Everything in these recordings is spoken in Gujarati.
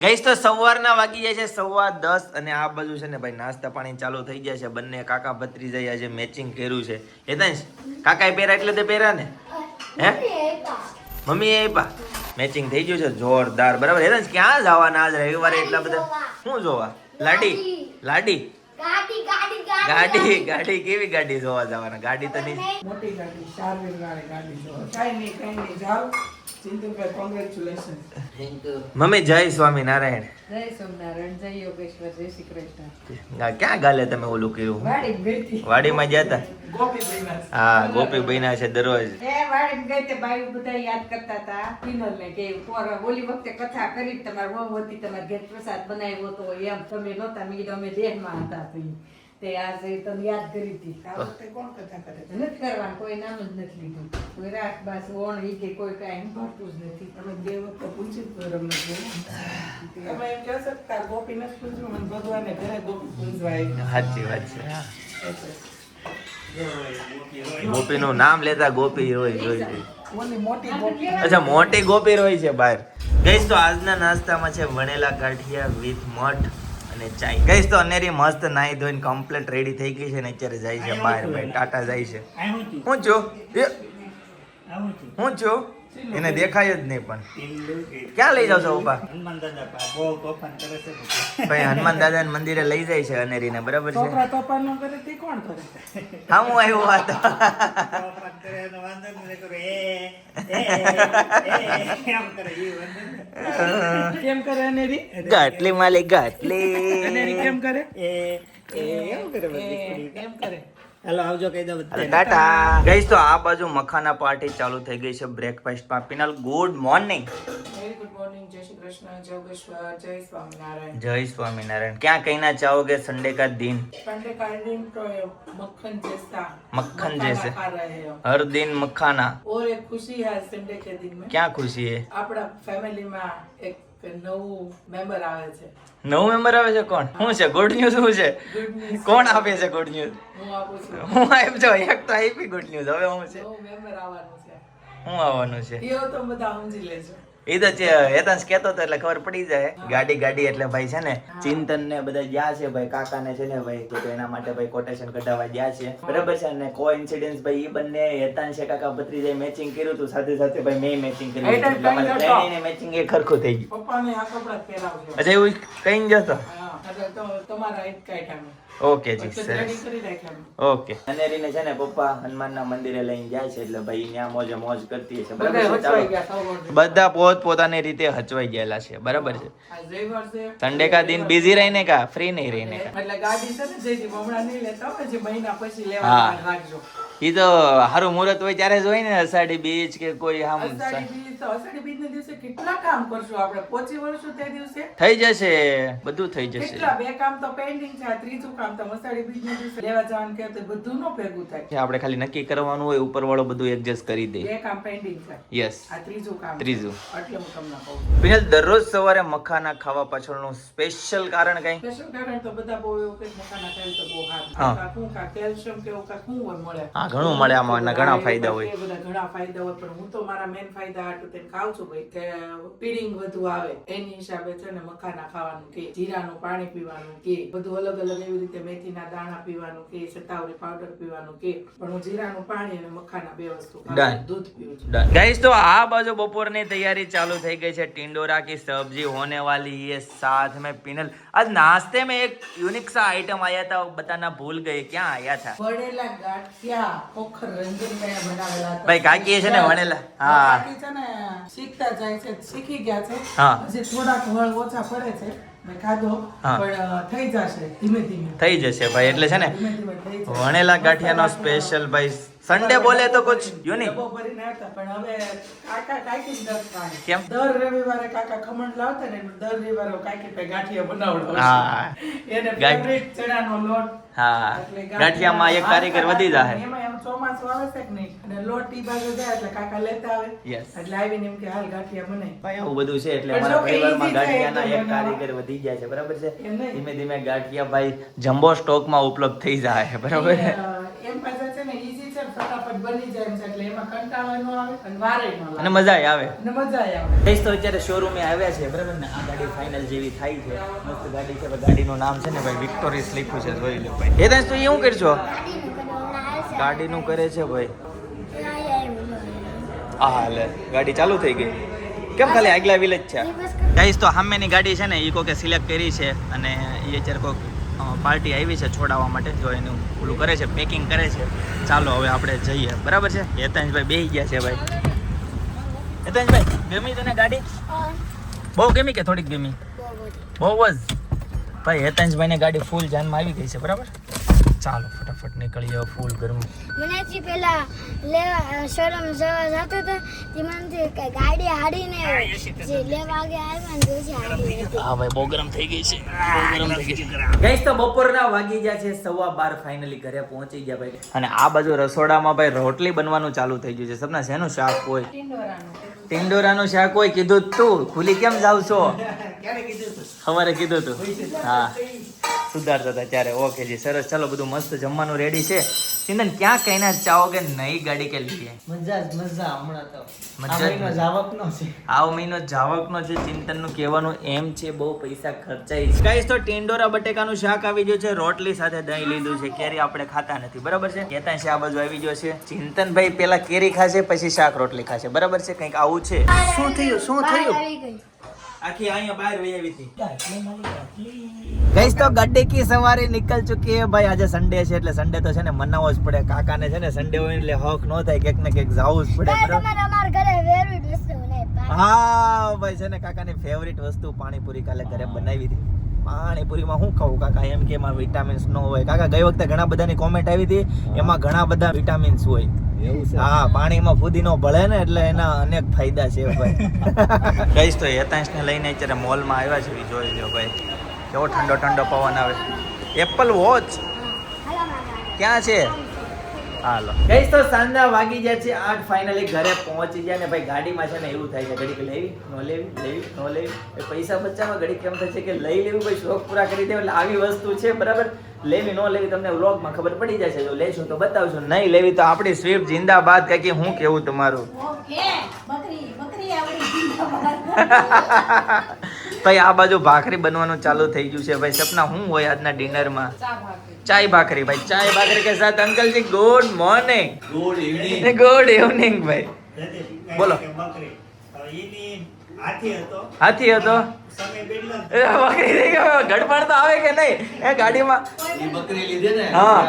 ગઈશ તો સવારના વાગી જાય છે 10:15 અને આ બાજુ છે ને ભાઈ નાસ્તા પાણી ચાલુ થઈ ગયા છે. બંને કાકા ભત્રીજા આજે મેચિંગ કર્યું છે. હેતાંશ કાકાએ પહેરા એટલે તે પહેરા ને હે મમ્મી એ પા મેચિંગ થઈ ગયું છે જોરદાર. બરાબર હેતાંશ ક્યાં જવાના આજ રવિવારે એટલા બધા શું જોવા? લાડી ગાડી કેવી ગાડી જોવા જવાના? ગાડી તો નહીં મોટી ગાડી 4 વ્હીલ વાળી ગાડી જોવા. કઈ નહીં જાવ. ચિંતનભાઈ કોંગ્રેચ્યુલેશન. Thank you mummy. જય સ્વામિનારાયણ. જય સોમનારાયણ. જય યોગેશ્વર. જય શ્રી કૃષ્ણ. ક્યાં ગાલે તમે ઓલું કર્યું? વાડીમાં ગયા હતા. હા ગોપી બહેના છે દરરોજ. વાડી ગઈ તે બાઈ બધા યાદ કરતા હતા કિનલ ને કે ઓલી વખતે કથા કરી તમાર બહુ હતી તમાર ઘેર પ્રસાદ બનાવ્યો તો એમ તમે નહોતા. મેં કીધું અમે દેહમાં હતા તે આજે તમે યાદ કરી હતી. આ વખતે કોણ કથા કરે? નથી કરવાનું, કોઈ નામ જ નથી લીધું. કોઈ રાત બાસ ઓણ ઈ કે કોઈ કાંઈ ભરતું જ નથી. તમે બે વખત પૂછી તમે એમ કહો શકતા ગોપી નથી પૂછવું મને ભગવાને ઘરે ગોપી પૂજવાય. સાચી વાત છે. ગોપીનું નામ લેતા ગોપી રોય જોઈ. ઓલી મોટી ગોપી. અચ્છા મોટી ગોપી રોય છે બહાર. ગઈશ તો આજના નાસ્તામાં છે વણેલા ગાંઠિયા વિથ મઠ અને ચાય. ગઈશ તો અનેરી મસ્ત નાઈ ધોઈને કમ્પ્લીટ રેડી થઈ ગઈ છે ને અત્યારે જાય છે બહાર. ભાઈ ટાટા જાય છે. હું છું એને દેખાય જ નહીં. પણ ક્યાં લઈ જાવ છો ઉપા? ભાઈ હનુમાન દાદા મંદિરે લઈ જાય છે અનેરીને. બરાબર છે. છોકરા તોફાન ન કરે તે કોણ કરે? હા હું આવ્યો વાત. કેમ કરે અનેરી? ગાટલી માલી ગાટલી. અનેરી કેમ કરે? કેમ કરે? હેલો આવજો કહી દો ટાટા. ગઈશ તો આ બાજુ મખાના પાર્ટી ચાલુ થઈ ગઈ છે બ્રેકફાસ્ટમાં. Pinal good morning. Very good morning. જય શ્રી કૃષ્ણ. જય યોગેશ્વર. જય સ્વામિનારાયણ. જય સ્વામિનારાયણ. क्या कहना चाहोगे संडे का दिन? संडे का दिन तो मक्खन जैसा मक्खन जैसे खा रहे हैं हर दिन मखाना. और एक खुशी है संडे के दिन में. क्या खुशी है? આપણા ફેમિલીમાં એક નવું મેમ્બર આવે છે. નવું મેમ્બર આવે છે? કોણ? શું છે? ગુડ ન્યૂઝ શું છે? Good news. કોણ આપે છે ગુડ ન્યૂઝ? હું આપું છું. હું આપજો એક તો આપી ગુડ ન્યૂઝ. હવે શું છે? નવું મેમ્બર આવવાનું છે. શું આવવાનું છે? એવો તો બધા સમજી લેજો. એ તો છે હેતાંશ કહેતો હતો એટલે ખબર પડી જાય. ગાડી એટલે ભાઈ છે ને ચિંતન ને બધા ગયા છે ભાઈ. કાકા ને છે ને ભાઈ તો એના માટે ભાઈ કોટેશન કઢાવવા ગયા છે. બરાબર છે ને કોઇન્સિડન્સ ભાઈ ઈ બંને હેતાંશ કાકા ભત્રીજાએ મેચિંગ કર્યું હતું. સાથે સાથે ભાઈ મેં મેચિંગ કર્યું હતું. એટલે અમારે ત્રણેયને મેચિંગ એ ખરખું થઈ ગયું. પપ્પાને આ કપડા જ પહેરાવજો. અચ્છા એવું કઈ જતો? હા એટલે તો તમારા એક કાઢ્યા ઓકે જી પછી સરસ. રેડી કરી રાખ્યા. ઓકે. અનેરીને છે ને પપ્પા હનુમાનના મંદિરે લઈને જાય છે એટલે ભાઈ ત્યાં મોજે મોજ કરતી છે. બધા બરાબર છે. હચવાઈ ચાલો. ગયા સૌ. બધા પોત પોતાની રીતે હચવાઈ ગયેલા છે. બરાબર છે. આજ રવિવાર છે. संडे का दिन बिजी रहने का, फ्री नहीं रहने का. એટલે ગાડી છે ને જે હમણાં નહીં લેતા હોય જે મહિના પછી હા. લેવાનું રાખજો. ઈ તો હારું મુહૂર્ત હોય ત્યારે જ હોય ને. અષાઢી બીજ કે કોઈ આમ અષાઢી બીજના દિવસે કેટલા કામ કરશું આપણે? પહોંચી વળશું તે દિવસે થઈ જશે. બધું થઈ જશે. કેટલા બે કામ તો પેન્ડિંગ છે. આ ત્રીજું કામ તો અષાઢી બીજના દિવસે લેવા જવાનું કે તો બધું નો ભેગું થાય. આપણે ખાલી નક્કી કરવાનું હોય ઉપરવાળો બધું એડજસ્ટ કરી દે. બે કામ પેન્ડિંગ છે. યસ. આ ત્રીજું કામ છે. ત્રીજું. એટલે હું તમને કહું છું. પિનલ દરરોજ સવારે મખાના ખાવા પાછળનું સ્પેશિયલ કારણ કઈ? સ્પેશિયલ કારણ તો બધા બહુ એવું કે મકાના તેલ તો બહુ હા. સારું. શું કા કેલ્શિયમ કે એવું કાંઈક શું હોય મળે. હા ઘણું મળે આમાં અને ઘણા ફાયદા હોય. એ બધા ઘણા ફાયદા હોય પણ હું તો મારા મેન ફાયદા હાટુ તેને ખાઉં છું ભાઈ કે પીડિંગ વધુ આવે એની હિસાબે છે ને મખાના ખાવાનું કે જીરાનું પાણી પીવાનું કે બધું અલગ અલગ એવી રીતે મેથીના દાણા પીવાનું કે શતાવરી પાવડર પીવાનું કે પણ હું જીરાનું પાણી અને મખાના બે વસ્તુ ખાઉં છું. દૂધ પીવું છું. गाइस तो आ बाजू बपोरनी तैयारी चालू થઈ ગઈ છે. टिंडोरा की सब्जी होने वाली है साथ में पिनल. आज नाश्ते में एक यूनिक सा आइटम आया था वो बताना भूल गए. क्या आया था? વણેલા ગાંઠિયા પોખર રંજનભાઈ બનાવેલા હતા. ભાઈ કાકી છે ને વણેલા. હા કાકી છે ને શીખતા જાય છે. શીખી ગયા છે. હા. હજી થોડાક વળ ઓછા પડે છે. મેં ખાધો હા. પણ થઈ જશે ધીમે ધીમે. થઈ જશે ભાઈ. એટલે છે ને ધીમે ધીમે થઈ જશે. વણેલા ગાંઠિયાનો સ્પેશિયલ ભાઈ સન્ડે બોલે તો કુછ યુનિક. ડબ્બો ભરીને આવતા પણ હવે કાકા કાકી જ દસ ખાય. કેમ? દર રવિવારે કાકા ખમણ લાવતા ને દર રવિવારે કાકી પે ગાંઠિયા બનાવડાવશે. હા. એને ગાંઠ- ફેવરિટ ચણાનો લોટ. હા એટલે ગાંઠિયામાં એક કારીગર વધી જાય. એમાં એમ ચોમાસું આવે છે કે નહીં અને લોટ ઈ બાજુ જાય એટલે કાકા લેતા આવે. Yes. એટલે આવીને એમ કે હાલ ગાંઠિયા બનાય. ભાઈ આવું બધું છે એટલે પણ અમારા જો કે પરિવારમાં easy છે ગાંઠિયાના એકદમ એક કારીગર વધી ગયા છે. બરાબર છે. એમ નહીં. ધીમે ધીમે ગાંઠિયા ભાઈ જમ્બો સ્ટોકમાં ઉપલબ્ધ થઈ જાય. બરાબર છે. એમ પાછા છે ને ઈઝી છે ફટાફટ બની જાય એમ છે એટલે એમાં કંટાળો ન આવે અને વારે ન લાગે અને મજા આવે અને મજા આવે. ગઈશ તો અત્યારે શોરૂમે આવ્યા છે બરાબર ને, આ ગાડી ફાઇનલ જેવી થાય છે, મસ્ત ગાડી છે. ગાડીનું નામ છે ને ભાઈ વિક્ટોરિયસ લખ્યું છે, જોઈ લો ભાઈ. એ તો શું કરશો? ગાડીનું કરે છે ભાઈ. હા લે ગાડી ચાલુ થઈ ગઈ. કેમ ખાલી આગલા વ્હીલ જ છે? ગાઈસ તો સામેની ગાડી છે ને એ કોકે સિલેક્ટ કરી છે અને એ અત્યારે કોઈક પાર્ટી આવી છે છોડાવવા માટે, જો એનું ઓલું કરે છે, પેકિંગ કરે છે. ચાલો હવે આપણે જઈએ, બરાબર છે. હેતાંશભાઈ બેસી ગયા છે ભાઈ. હેતાંશભાઈ ગમી તને ગાડી? બહુ ગમી કે થોડીક ગમી? બહુ જ ભાઈ. હેતાંશભાઈને ગાડી ફૂલ જાનમાં આવી ગઈ છે, બરાબર. ચાલો ફટાફટ નીકળીએ, ફૂલ ગરમ. મને પેલા લેવા શોરૂમ જવા જતો હતો તે મને કે ગાડી હાડીને જે લેવા ગયા આવ્યા ને જોશે હાડી હતી. હા ભાઈ બહુ ગરમ થઈ ગઈ છે, બહુ ગરમ થઈ ગઈ છે. ગાઈસ તો બપોરના વાગી ગયા છે 12:15, ફાઇનલી ઘરે પહોંચી ગયા ભાઈ. અને આ બાજુ રસોડામાં ભાઈ રોટલી બનવાનું ચાલુ થઈ ગયું છે. સપના શેનું શાક હોય? ટિંડોરાનું શાક હોય. કીધું તું ખુલી કેમ જાવ છો? સવારે કીધું તું. હા સુધારતા હતા ત્યારે. ઓકે જી સરસ. ચાલો બધું મસ્ત જમવાનું રેડી છે. ચિંતન ક્યાં કહીના ચાહોગે નઈ ગાડી કે લીએ? મજા હમણાં તો મજા જાવકનો છે. આવો મહિનો જાવકનો છે. ચિંતનનું કહેવાનું એમ છે બહુ પૈસા ખર્ચાઈ છે. ગાઈસ તો ટિંડોરા બટેકાનું શાક આવી ગયું છે, રોટલી સાથે દહીં લીધું છે. કેરી આપણે ખાતા નથી, બરાબર છે. કેતા છે આ બાજુ આવી ગયો છે. ચિંતનભાઈ પેલા કેરી ખાશે પછી શાક રોટલી ખાશે, બરાબર છે. કંઈક આવું છે. શું થયું? શું થયું? આવી ગઈ. આખી અહીંયા બહાર વહી આવી હતી. ગઈસ તો ગड्ढे की सवारी निकल चुकी है भाई. આજે સન્ડે છે એટલે સન્ડે તો છે ને મનાવવો જ પડે. કાકાને છે ને સન્ડે હોય એટલે હક ન થાય, ક્યાંક ને ક્યાંક જવું જ પડે, બરાબર. તમારે અમારા ઘરે ફેવરિટ વસ્તુ બનાવી. હા ભાઈ છે ને કાકાની ફેવરિટ વસ્તુ પાણીપુરી કાલે ઘરે બનાવી હતી. પાણીપુરીમાં શું ખાવું કાકા? એમ કે એમાં વિટામિન્સ ન હોય. કાકા ગઈ વખતે ઘણા બધાની કોમેન્ટ આવી હતી, એમાં ઘણા બધા વિટામિન્સ હોય. હા પાણીમાં ફુદીનો ભળે ને એટલે એના અનેક ફાયદા છે ભાઈ. ગઈશ તો હેતાંશને લઈને અત્યારે મોલમાં આવ્યા છે, જોઈ લો ભાઈ કેવો ઠંડો ઠંડો પવન આવે. એપલ વોચ ક્યાં છે? હાલો ગઈશ તો સાંજના વાગી જાય છે 8. ફાઇનલી ઘરે પહોંચી ગયા ને ભાઈ. ગાડીમાં છે ને એવું થાય છે ઘડીક લેવી નો લેવી, લેવી નો લેવી. પૈસા બચાવવા ઘડીક કેમ થાય છે કે લઈ લેવું ભાઈ, શોખ પૂરા કરી દેવા. એટલે આવી વસ્તુ છે, બરાબર. લેવી નો લેવી તમને વ્લોગમાં ખબર પડી જશે. જો લેશું તો બતાવશું, નહીં લેવી તો આપણી સ્વિફ્ટ જિંદાબાદ. કાકી હું કેવું તમારું? ભાઈ આ બાજુ ભાખરી બનવાનું ચાલુ થઈ ગયું છે ભાઈ. સપના શું હોય આજના ડિનરમાં? ચાય ભાખરી ભાઈ. ચાય ભાખરી કે સાથ અંકલજી good morning. Good evening. Good evening ભાઈ. બોલો. હાથી હતો. બકરી થઈ ગયો. ગડબડ તો આવે કે નહીં એ ગાડીમાં? બકરી લીધી ને હા.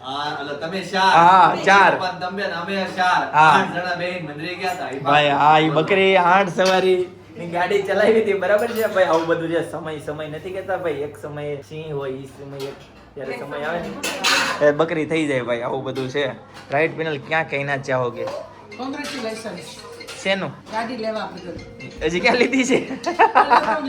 હા તમે હા, ચાર. તમે અમે 4 હા. 8 જણા બેન મંદિરે ગયા હતા. ભાઈ હા ઈ બકરી 8 સવારી ની ગાડી ચલાવી હતી, બરાબર છે ભાઈ. આવું બધું છે. સમય નથી કેતા ભાઈ. એક સમયે સિંહ હોય, ઈ સમયે જ્યારે સમય આવે ને એ બકરી થઈ જાય ભાઈ. આવું બધું છે. રાઈટ પેનલ ક્યાં કહીના ચાહોગે? કોંગ્રેચ્યુલેશન્સ. શેનું? ગાડી લેવા બદલ. હજી ક્યાં લીધી છે?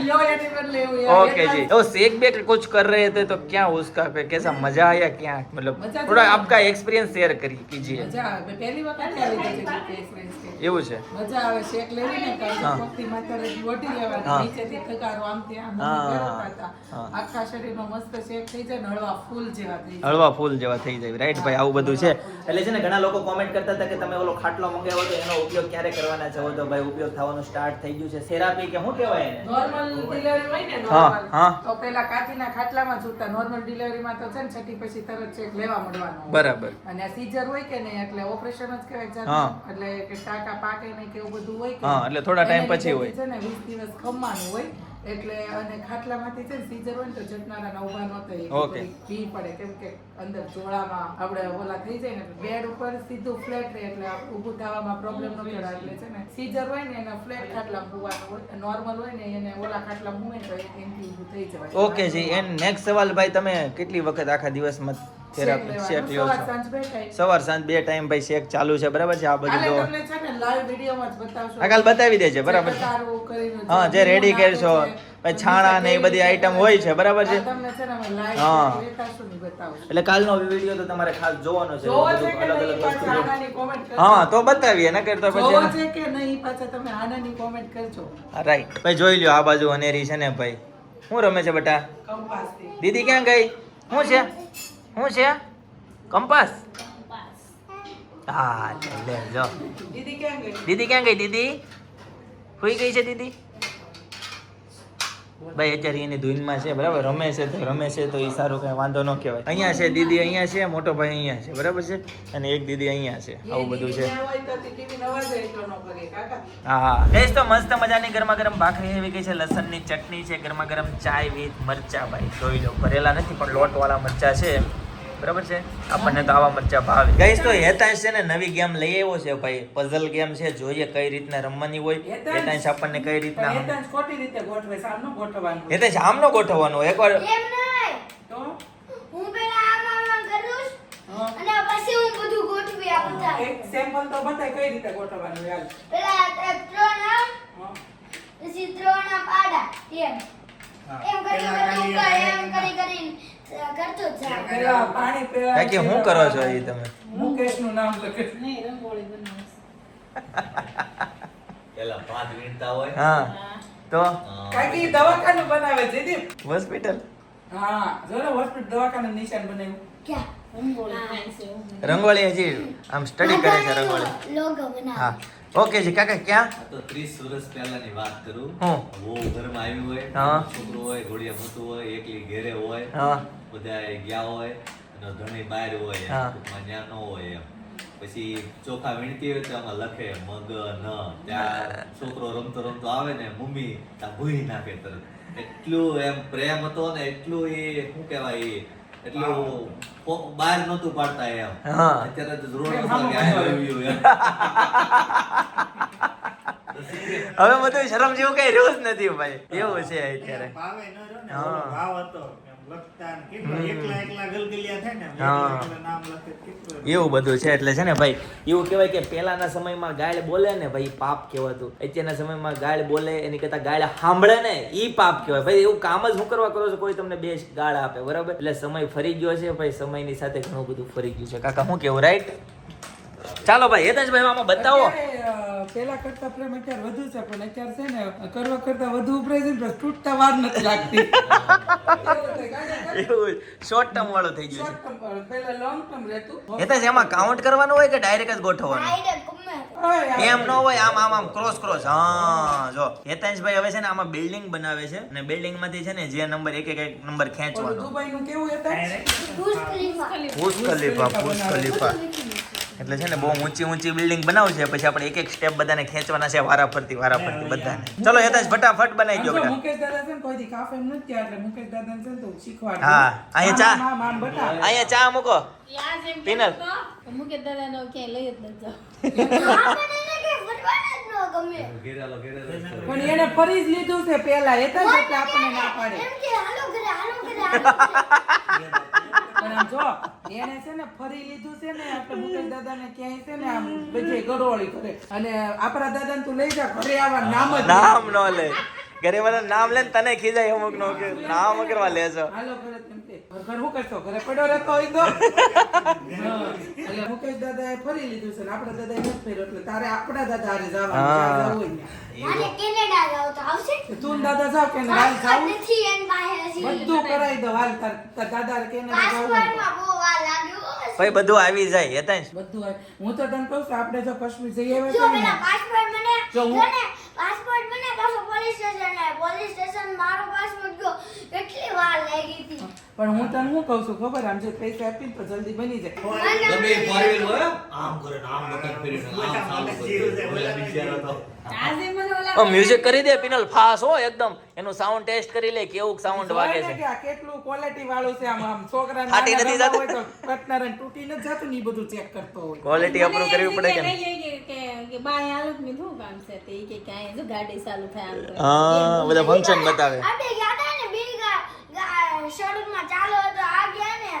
लो यानी बदले हुए यार. ओके जी. तो सेक बेक कुछ कर रहे थे तो क्या उसका कैसा मजा आया? क्या मतलब मजा तो थोड़ा आया. आपका एक्सपीरियंस शेयर कीजिए. મજા આવે. પહેલી વખત આવી ગઈ છે એક્સપિરિયન્સ કે એવું છે. મજા આવે. શેક લેવી ને હા. કાઢી પગથી માથારેથી ઓટી હા. લેવાની, નીચેથી ખગારો આમ ત્યાં હા. ફેરવતા હતા. હા. આખા શરીરમાં મસ્ત શેક થઈ જાય ને હળવા ફૂલ જેવા થઈ જાય. હળવા ફૂલ જેવા થઈ જાય. રાઈટ ભાઈ આવું બધું છે. એટલે છે ને ઘણા લોકો કોમેન્ટ કરતા હતા કે તમે ઓલો ખાટલો મંગાવ્યો તો એનો ઉપયોગ ક્યારે કરવાના છો? તો ભાઈ ઉપયોગ થવાનું સ્ટાર્ટ થઈ ગયું છે. થેરાપી કે શું કહેવાય એને? નોર્મલ ડિલિવરી હોય ને હા, normal, હા. તો પેલા કાઠીના ખાટલામાં છૂટતા. નોર્મલ ડિલિવરીમાં તો છે ને છઠ્ઠી પછી તરત ચેક લેવા મળવાનો હોય. બરાબર. અને આ સીઝર હોય કે નહીં એટલે ઓપરેશન જ કહેવાય જાતનું. હા. એટલે કે ટાંકા પાકે નહીં કે એવું બધું હોય કે હા, નહીં. એટલે થોડા time એને પછી હોય. લીધે છે ને 20 દિવસ ખમવાનું હોય. એટલે અને ખાટલામાંથી છે ને સીઝર હોય ને તો જટનારાના ઊભા ન થાય. Okay. ભી પડે કેમ કે અંદર જોડામાં આપણે ઓલા થઈ જાય ને બેડ ઉપર સીધું ફ્લેટ રહે એટલે ઊભું થવામાં પ્રોબ્લેમ ન પડે. એટલે છે ને સીઝર હોય ને એના ફ્લેટ ખાટલામાં ઊવાનું હોય, નોર્મલ હોય ને એને ઓલા ખાટલામાં મૂવે તો એનાથી ઊભું થઈ જવાય. Okay G. એન્ડ નેક્સ્ટ સવાલ ભાઈ, તમે કેટલી વખત આખા દિવસમાં થેરાપી શેક લ્યો સવાર છો? સાંજ બે time. સવાર સાંજ 2 ટાઈમ ભાઈ શેક ચાલુ છે, બરાબર છે. આ બધું કાલે જો તમને છે ને live videoમાં જ બતાવશો. આ કાલ બતાવી દેજે, બરાબર છે. સારું કરીને હા, જે રેડી નાખે કરશો છે. પછી છાણા ને એ બધી આઈટમ હોય છે, બરાબર છે. આ તમને છે ને અમે live હા. બતાવશું ને બતાવશું. એટલે કાલનો વિડીયો તો તમારે ખાસ જોવાનો છે. જોવો છે બધું કે અલગ નહીં અલગ પાછા વસ્તુ. આનાની comment કરજો. હા તો બતાવીએ, નકર તો જોવો પછી છે કે નહીં પાછા તમે આનાની comment કરજો. રાઈટ ભાઈ. જોઈ લ્યો આ બાજુ અનેરી છે ને ભાઈ. શું રમે છે બેટા? કંપાસથી. દીદી ક્યાં ગઈ? શું છે? શું છે? કંપાસ. હા લે જો દીદી ક્યાં ગઈ? દીદી ક્યાં ગઈ? દીદી સુઈ ગઈ છે દીદી? ભાઈ અત્યારે એની ધૂનમાં છે બરાબર, રમે છે તો એ સારું કઈ વાંધો ન કહેવાય. અહીંયા છે દીદી, અહીંયા છે મોટો ભાઈ, અહીંયા છે બરાબર છે, અને એક દીદી અહીંયા છે. આવું બધું છે. હા ગઈશ તો મસ્ત મજાની ગરમા ગરમ ભાખરી આવી ગઈ છે, લસણની ચટણી છે, ગરમા ગરમ ચાય વિથ મરચા. ભાઈ જોઈ લો, ભરેલા નથી પણ લોટ વાળા મરચા છે બરાબર છે. આપણને તો આવા મરચા ભાવે. ગઈશ તો હેતાંશ છે ને નવી ગેમ લઈ આવ્યો છે ભાઈ, પઝલ ગેમ છે. જોઈએ કઈ રીતના રમવાની હોય. હેતાંશ આપણને કઈ રીતના ખોટી રીતે ગોઠવે, સામનો ગોઠવવાનું. હેતાંશ આમનો ગોઠવવાનો એકવાર. એમ નહીં. તો હું પેલા આમ કરું અને પછી હું બધું ગોઠવી આપું છું. એક સેમ્પલ તો બતાય કઈ રીતે ગોઠવવાનું યાર. પેલા એક ત્રણ આમ, પછી ત્રણ આમ આડા. એમ કરી કરતો જ જાય. પેલા પાણી પીવા કાકી શું કરો છો એ તમે? મુકેશનું નામ લખે. પેલા ભાત વીણતા હોય. હા તો કાકી દવાખાનું બનાવે છે દીપ. હોસ્પિટલ હા જો ને હોસ્પિટલ દવાખાનું નિશાન બનાવ્યું. ક્યાં? રંગોળી હજી આમ સ્ટડી કરે છે રંગોળી. લોગો બનાવો. હા ઓકે જી કાકા ક્યાં? આ તો 30 વર્ષ પહેલાની વાત કરું. હું? બહુ ઘરમાં આવ્યું હોય, હા. છોકરો હોય, ઘોડિયા મોટું હોય, એકલી ઘેરે હોય, હા બધા ગયા હોય અને ધણી બહાર હોય, એમ હા. ટૂંકમાં ન્યા ન હોય એમ. પછી ચોખા વીણતી હોય તો આમાં લખે મગ ન. ત્યાં છોકરો રમતો રમતો આવે ને મમ્મી ત્યાં ભૂઈ નાખે તરત. એટલું એમ પ્રેમ હતો ને, એટલું એ શું કહેવાય, એટલું બહાર નહોતું પાડતા એમ. હા. અત્યારે તો રોડ ઉપર ગાય આવ્યું એમ. હવે બધું શરમ જેવું કઈ રહ્યું જ નથી ભાઈ, એવું છે અત્યારે. ભાવે ન રહ્યો ને, હા. ઓલો ભાવ હતો એમ લખતા ને કેટલો એકલા એકલા ગલગલિયા થાય ને, હા. એકલા એકલા નામ લખે કેટલું. એવું બધું છે. એટલે છે ને ભાઈ એવું કહેવાય કે પહેલાના સમયમાં ગાળ બોલે ને ભાઈ પાપ કહેવાતું. અત્યારના સમયમાં ગાળ બોલે એની કરતા ગાળ સાંભળે ને ઈ પાપ કહેવાય. ભાઈ એવું કામ જ શું કરવા કરો છો, કોઈ તમને બે ગાળ આપે બરાબર. એટલે સમય ફરી ગયો છે ભાઈ, સમયની સાથે ઘણું બધું ફરી ગયું છે. કાકા શું કેવું, રાઈટ? ચાલો ભાઈ હેતાંશભાઈ આમાં બતાવો. અત્યારે, પેલા કરતા પ્રેમ અત્યારે વધુ છે, પણ અત્યારે છે ને કરવા કરતા વધુ ઉપરે છે ને બસ તૂટતા વાર નથી લાગતી. એવું શોર્ટ ટર્મ વાળું થઈ ગયું Short term વાળું, પેલા લોંગ ટર્મ રહેતું. છે. હેતાંશ એમાં કાઉન્ટ કરવાનું હોય કે ડાયરેક્ટ જ ગોઠવવાનું? ડાયરેક્ટ ગમે તે. ઓય, એમ ન હોય, આમ આમ આમ ક્રોસ ક્રોસ. હા જો હેતાંશભાઈ હવે છે ને આમાં બિલ્ડિંગ બનાવે છે, અને બિલ્ડિંગ માંથી છે ને જે નંબર એક એક નંબર ઓલું ખેંચવાનો. દુબઈનું કેવું હતા? Burj Khalifa. Burj Khalifa. એટલે છે ને બહુ ઊંચી બિલ્ડિંગ બનાવશે, પછી આપણે એક એક સ્ટેપ બધાને ખેંચવાના છે વારા ફરતી બધાને. ચલો હેતાંશ ફટાફટ બનાવી દો જો બેટા. મુકેશ દાદા છે ને કોઈ દી કાફે નથી ત્યાં, એટલે મુકેશ દાદાને છે ને તો શીખવાડ. હા, અહીંયા ચા. આમ બતા. અહીંયા ચા મૂકો. પિનલ. મુકે દાદાનો ક્યાંય લઈ જ નથી જાવ. આપણને એને કે ફરવાના જ ન ગમે. ઘેરાલો ઘેરાલો જ કરે. પણ એને ફરી જ લીધું છે પેલા, એ તો એટલે આપણને ના પાડે. એમ કે હાલો ઘરે. પણ આમ જો એને છે ને ફરી લીધું છે ને, આપણે મુકેશ દાદાને ક્યાંય છે ને આમ બધે ગરોળી કરે, અને આપણા દાદાને તું લઈ જા ઘરે આવા નામ જ નામ ન લે, ઘરે બધા નામ લે ને તને ખીજાય અમુક નો કે નામ કરવા લેજો. હાલો ઘરે તેમ કે ઘર શું કરશો, ઘરે પડ્યો રહેતો હોય તો. હા, એટલે મુકેશ દાદાએ ફરી લીધું છે ને આપણા દાદાએ નથી ફર્યો, એટલે તારે આપણા દાદા હારે જવાનું, જ્યાં જવું હોય ત્યાં. મારે કેનેડા જાવ તો આવશે? તું ને દાદા જાવ કે હાલ જાવ, પાસપોર્ટ નથી એન પાસે હજી. બધું કરાવી દો હાલ, તાર દાદા કેનેડા જાવું હોય તો. પાસપોર્ટમાં બહુ વાર લાગ્યો. ભાઈ બધું આવી જાય હેતાંશ. બધું હોય. હું તો તને કહું છું આપણે જો કાશ્મીર જઈ આવ્યા જો છીએ ને, પેલા પાસપોર્ટ મને જો હું- જો ને પાસપોર્ટ મને પાછો પોલીસ સ્ટેશન મારો પાસપોર્ટ ગયો કેટલી વાર લાગી હતી. પણ હું તને શું કહું છું ખબર, આમ જે પૈસા આપીને તો જલ્દી બની જાય. ગમે એ four wheel હોય, આમ કરે ને આમ વખત ફેરીને આમ સામે કરે. ઓલા બિચારો તો આજે મને ઓલા મ્યુઝિક કરી દે પિનલ, ફાસ હો એકદમ. એનું સાઉન્ડ ટેસ્ટ કરી લે કેવું સાઉન્ડ વાગે જોઈ ને છે. કે આ કેટલું ક્વોલિટી વાળું છે, આમ છોકરા ફાટી નથી જતું? હોય તો કટનાર અને તૂટી નથી જતું ને, એ બધું ચેક કરતો હોય. ક્વોલિટી અપ્રૂવ કરવી પડે કે નહીં? કે બાય આલુક ની શું કામ છે તે ઈ કે અહીંયા જો ગાડી ચાલુ થાય આમ કરે. હા બધા ફંક્શન બતાવે. આપણે ગયા હતા ને બી શોરૂમમાં ચાલુ હતો આ ગયા ને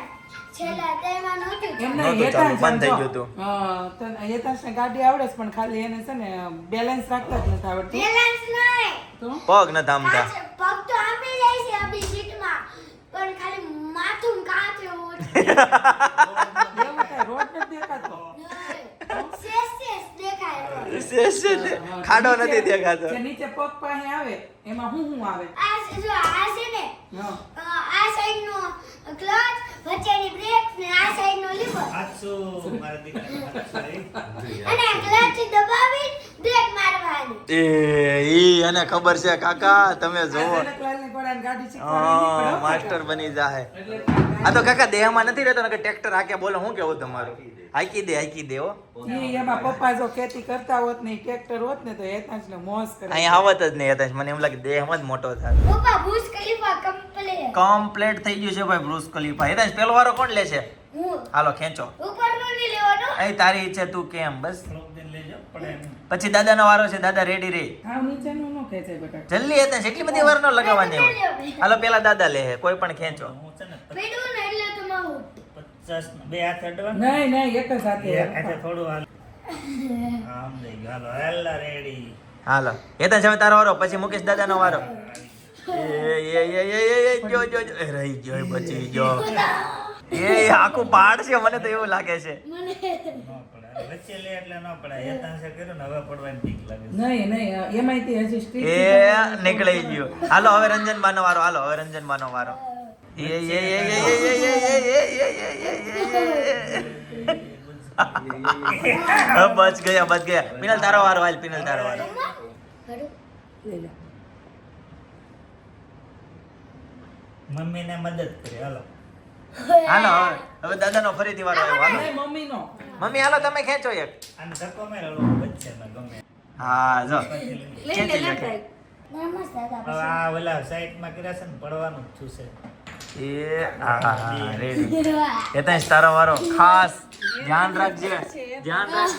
છેલ્લા તેમાં નહોતું એમ ચાલુ. નહીં, નહોતું ચાલુ, હેતાંશ બંધ થઈ જો. ગયું હતું. હા, તને હેતાંશને ગાડી આવડે છે, પણ ખાલી એને છે ને બેલેન્સ રાખતા જ નથી આવડતું. બેલેન્સ નહીં. તો પગ ન થામતા. પગ તો આપી જાય છે આપણી સીટમાં પણ ખાલી માથું કાચ એવું છે. એવું થાય, રોડ નથી દેખાતો. શેષ દેખાય ખાડો નથી દેખાતો. જે નીચે પગ પાસે આવે એમાં શું આવે? આ જો આ છે ને હા. આ સાઈડ નો ક્લચ વચ્ચેની બ્રેક ને આ સાઈડનો લીવર હાચું, મારા દીકરાને હાચું, અને ક્લચ દબાવી બ્રેક મારવાની. ઈ અને ખબર છે કાકા તમે જોવો આ ક્લાસની ઘોડાની ગાડી શીખવાડી હા, દીધી, માસ્ટર બની જાય એટલે આ તો કાકા દેહમાં નથી રહેતો ને કે ટ્રેક્ટર હાકે બોલો હું કેવું તમારું હાકી દે હો ઈ એમાં પપ્પા જો ખેતી કરતા હોત ને ટ્રેક્ટર હોત ને તો હેતાંશને મોજ કરે. અહીંયા આવત જ નહીં હતા મને એમ લાગે દેહમાં જ મોટો થાય પપ્પા બુશ ખલીફા કમ્પ્લીટ. કમ્પ્લીટ થઈ ગયું છે ભાઈ બ્રુસ ખલીફા એ પેલો વારો કોણ લેશે હું હાલો ખેંચો ઉપરનું નહીં લેવાનું. અહીં તારી ઈચ્છા તું કેમ બસ થોડુંક દિન લેજો, પડે નહીં. પછી દાદાનો વારો છે દાદા રેડી રે હાવ નીચેનું ન ખેંચાય બેટા. જલ્દી હતા એટલી બધી વાર ન લગાવવાની હોય હાલો પેલા દાદા લે કોઈ પણ ખેંચો હું છે ને પેડું ને એટલે તમારું 50 બે હાથ અડવા નહીં નહીં એક જ સાથે એક હાથે થોડું હાલ આમ થઈ ગયું હાલો હેલા રેડી હાલો એ તો હવે તારો વારો પછી મુકેશ દાદાનો વારો જો રહી ગયો બચી ગયો આખું પાડ છે મને તો એવું લાગે છે ન પડે વચ્ચે લે એટલે ન પડે હેતાંશે કર્યું ને હવે પડવાની બીક લાગે છે. નહીં નહીં એમાંય તે હજી સ્ટ્રીટ એ નીકળી ગયો હાલો હવે રંજનબાનો વારો હાલો હવે રંજનબાનો વારો બચ ગયા પિનલ તારો વારો હાલ પિનલ તારો વારો લઈ લે. મમ્મીને મદદ કરી હાલો હાલો હવે દાદાનો ફરીથી વારો આવ્યો હાલો નહીં, મમ્મીનો. મમ્મી હાલો તમે ખેંચો એક આને ધક્કો મેળો વચ્ચે માં ગમે હા જો ખેંચી લો નમસ્તે દાદા. હવે આ ઓલા સાઈડમાં કર્યા છે ને પડવાનું જ થયું છે એ હા રેડી એ તો તારો વારો ખાસ ધ્યાન રાખજે ખાસ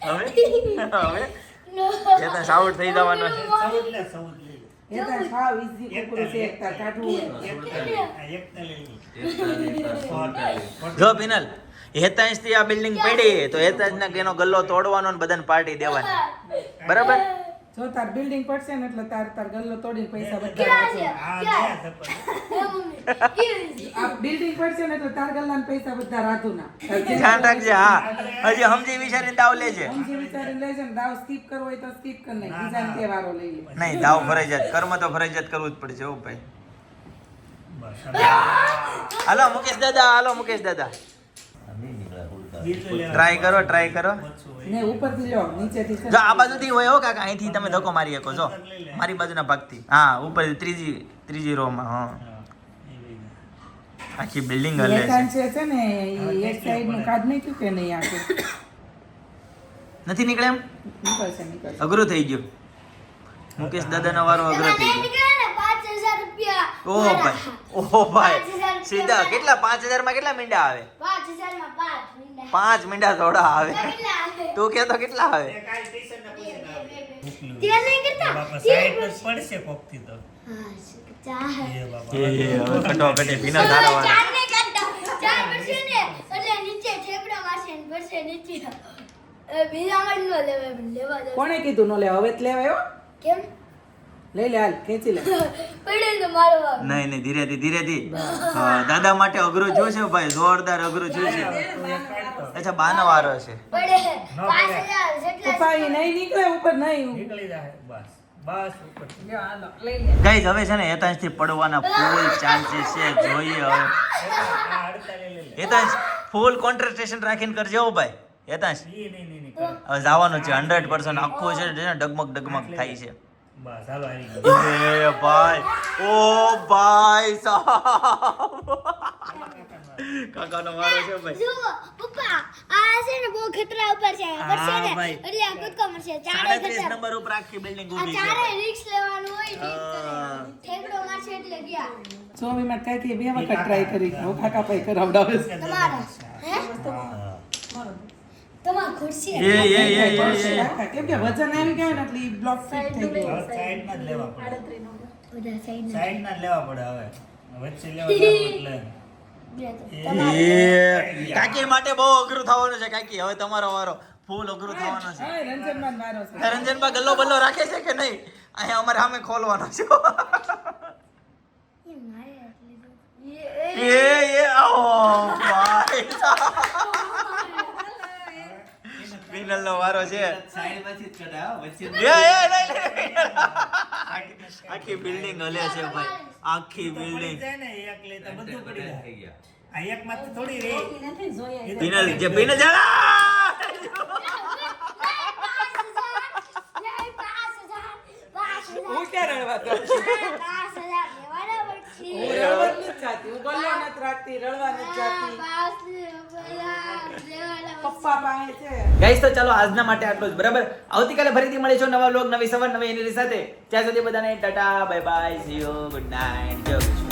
હવે એ તો સાઉટ થઈ જવાનો છે સૌદ લે સૌદ લઈ લે. હેતાંશ હાવ easy કુકડું છે, એક તાર કાઢવું હોય. એકને લઈ લે. જો પિનલ હેતાંશ થી આ બિલ્ડિંગ પડી તો હેતાંશ ને એનો ગલ્લો તોડવાનો ને બધાને પાર્ટી દેવાની બરાબર જો તાર બિલ્ડિંગ પડશે ને એટલે તાર ગલ્લો તોડીને પૈસા બધા ક્યાં છે? રાખજો. આ ક્યાં? લે ધક્કો. એ મમ્મી, કેવી છે? આ બિલ્ડિંગ પડશે ને એટલે તાર ગલ્લાના પૈસા બધા રાધુના. ધ્યાન રાખજે હા હજી સમજી વિચારીને દાવ લેજે સમજી વિચારીને લેજે ને દાવ skip કરવો હોય તો skip કરી નાખ. બીજાને તહેવારો લઈ લે. નહીં દાવ ફરજિયાત કર્મ તો ફરજિયાત કરવું જ પડશે હો ભાઈ બસ હાલો મુકેશ દાદા બીજું લેવાનું. ટ્રાય કરો ઓછું હોય. ને ઉપરથી લો, નીચેથી છે ને. જો આ બાજુથી હોય હો કાકા અહીંથી તમે ધક્કો મારી શકો જો મારી બાજુના ભાગથી હા ઉપર ત્રીજી રો માં હા હા, એવી રીતે. આખી બિલ્ડિંગ હલે છે એકાંશે છે ને ઈ એક સાઈડ નું કાઢ નાખ્યું કે નહીં આખું? નથી નીકળે એમ નીકળશે. અઘરું થઈ ગયું મુકેશ દાદાનો વારો અઘરો એમાં થઈ નહીં ગયો નીકળે ને 5,000 રૂપિયા. ઓહો ભાઈ 5,000 સીધા કેટલા 5,000 માં કેટલા મીંડા આવે 5,000 માં 5 મીંડા. 5 મીંડા થોડા આવે કેટલા આવે? તું કે તો કેટલા આવે એ કાંઈ ટ્યુશનને પૂછીને આવે. મોકલું. તે નહીં કરતા? બાપા તે સાઈડ જ પડશે કોકથી તો હા, ચાર. એ બાપા એ હવે કટોકટી પીના તારો વારો ચાર નહીં કરતા. ચાર પડશે ને એટલે નીચે ઠેકડા મારશે ને પડશે નીચે. બીજા માં ન લેવા દો. કોણે કીધું નો લે? હવે જ લેવાય હો. કેમ? લઈ લે, હાલ ખેંચી લે. પડે તો મારો વારો. નહીં ધીરેથી હા, દાદા માટે અઘરું જોશે ભાઈ જોરદાર અઘરું જોશે અચ્છા બાનો વારો છે પડે. ન 5,000 જેટલા પપ્પા ઈ નહીં નીકળે ઉપર નહીં. નીકળી જાય બસ બસ ઉપર લ્યો, હાલો, લઈ લે. ગાઈઝ હવે છે ને હેતાંશ થી પડવાના ફૂલ ચાન્સીસ છે જોઈએ હવે આ અડતા લઈ લે હેતાંશ ફૂલ કોન્સન્ટ્રેશન રાખીને કરજે હો ભાઈ હેતાંશ નહીં હવે જવાનું છે 100% આખું છે ને ડગમગ થાય છે બસ હાલો આવી ગયું એ ભાઈ ઓ ભાઈ સાહેબ કાકાનો વારો છે ભાઈ જુઓ પપ્પા આ છે ને બહુ ખતરા ઉપર છે હા, પડશે ને ભાઈ. એટલે આ કૂદકો મળશે ચારે 37 ખતરા નંબર ઉપર આખી બિલ્ડિંગ આ ઊભી ચારે છે રિસ્ક લેવાનું હોય હા. ઠેકડો મારશે એટલે ગયા 100 મિનિટ કાંઈથી 2 વખત ટ્રાય કરી. હવે કાકા ભાઈ કરાવડાવે છે. તમારા હે તમારા ખુરશી એ કાકા, કેમ કે વજન આવી ગયું ને એટલે ઈ બ્લોક ફિટ થઈ ગયું. હવે સાઈડમાં જ લેવા પડે બધા સાઈડ સાઈડના જ લેવા પડે હવે વચ્ચે લેવા જાવ એટલે એ કાકી માટે બહુ અઘરું થવાનું છે કાકી હવે તમારો વારો ફૂલ અઘરું થવાનો છે હા, રંજનમાં જ મારો છે. રંજનબા ગલ્લો બલ્લો રાખે છે કે નહીં અહીંયા અમારે સામે ખોલવાનો છે એ મારે આટલી તો એ ઓ ભાઈ પિનલ નો વારો છે સાઈડમાંથી જ કઢાવ, વચ્ચે એ નહીં, પિનલ. આ આખી બિલ્ડિંગ હલે છે ભાઈ, આખી તો પડી બિલ્ડિંગ. જાય ને એક લે તો બધું પડી બધા જાય. થઈ ગયા. આ એક માં થોડી રહી. નથી જોયા છે. પિનલ જે પિનલ જલા હું ક્યાં રડવા તો હું રડવા જ નથી જાતી, હું ગલ્લો નથી રાખતી, રડવા નથી જાતી. પપ્પા પાસે છે. ગાઈસ તો ચાલો આજના માટે આટલું જ, બરાબર. આવતીકાલે ફરીથી મળીશું નવા વ્લોગ, નવી સવાર, નવી એનર્જી સાથે. ત્યાં સુધી બધાને Tata, bye bye, C you, good night, જય કૃષ્ણ.